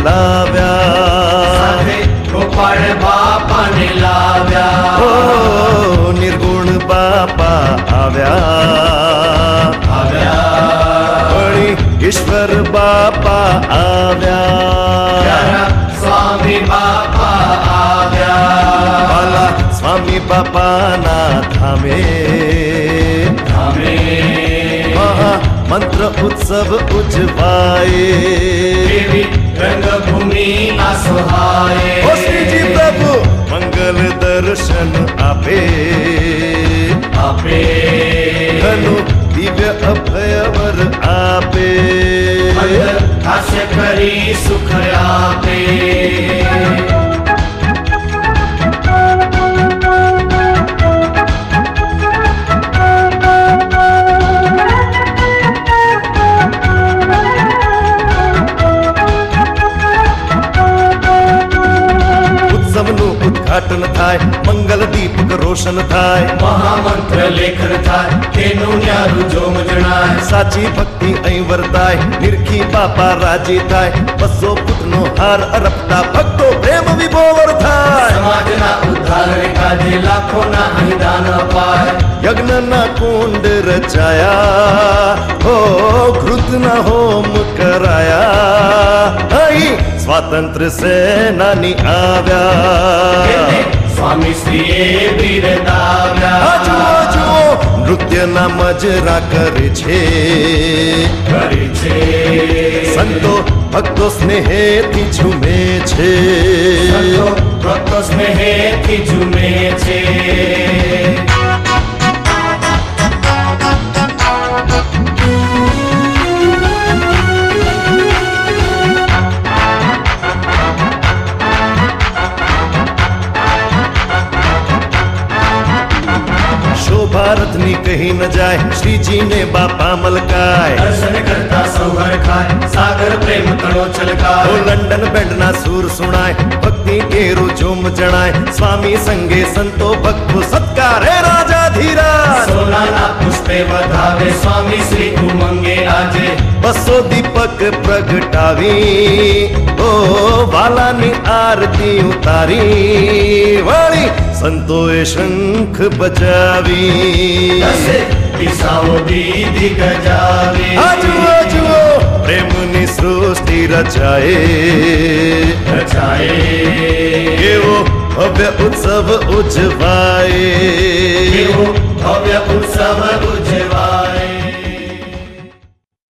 લાવ્યા સાથે ગોપાળ બાપાને લાવ્યા ઓ નિર્ગુણ બાપા આવ્યા આવ્યા વળી ઈશ્વર બાપા આવ્યા પ્યારા સ્વામી બાપા આવ્યા વાલા સ્વામી બાપાના ધામે ધામે મહા મંત્ર ઉત્સવ ઉજવાય એવી રંગભૂમિ આસોહાય ઓ શ્રીજી પ્રભુ મંગલ દર્શન આપે આપે ધनु દિવ્ય અભયવર આપે મંગલ હાસ્ય કરી સુખ આપે ઉદ્ઘાટન થાય મંગલ દીપક રોશન થાય મહામંત્ર લેખન થાય તેનું ન્યારું જોમ જણાય સાચી ભક્તિ અહીં વર્તાય નિરખી બાપા રાજી થાય 200 ફૂટનો હાર અરપતા ભક્તો પ્રેમ વિભોર થાય સમાજના ઉદ્ધાર કાજે લાખોના અહીં દાન અપાય યજ્ઞના કુંડ રચાયા હો ઘૃતના હોમ કરાયા અહીં સ્વાતંત્ર્ય સેનાની આવ્યા સ્વામી શ્રીએ બિરદાવ્યા જુઓ જુઓ નૃત્યના મજરા કરે છે સંતો ભક્તો સ્નેહેથી ઝૂમે છે સંતો ભક્તો સ્નેહેથી ઝૂમે છે ભારતની કહી ન જાય શ્રીજીને બાપા મલકાય દર્શન કરતા સૌહર ખાય સાગર પ્રેમ તણો છલકાય ઓ લંડન બેન્ડના સૂર સુણાય ભક્તિ કેરું ઝૂમ જણાય સ્વામી સંગે સંતો ભક્તો સત્કારે રાજાધીરાજ સોનાના પુષ્પે વધાવે સ્વામી શ્રી ઉમંગે આજે 200 દીપક પ્રગટાવી ઓ વાલાની આરતી ઉતારી વળી સંતોએ શંખ બજાવી દિશાઓ દીદી ગજાવી જુઓ જુઓ પ્રેમની સૃષ્ટિ રચાય રચાય એવો ભવ્ય ઉત્સવ ઉજવાય એવો ભવ્ય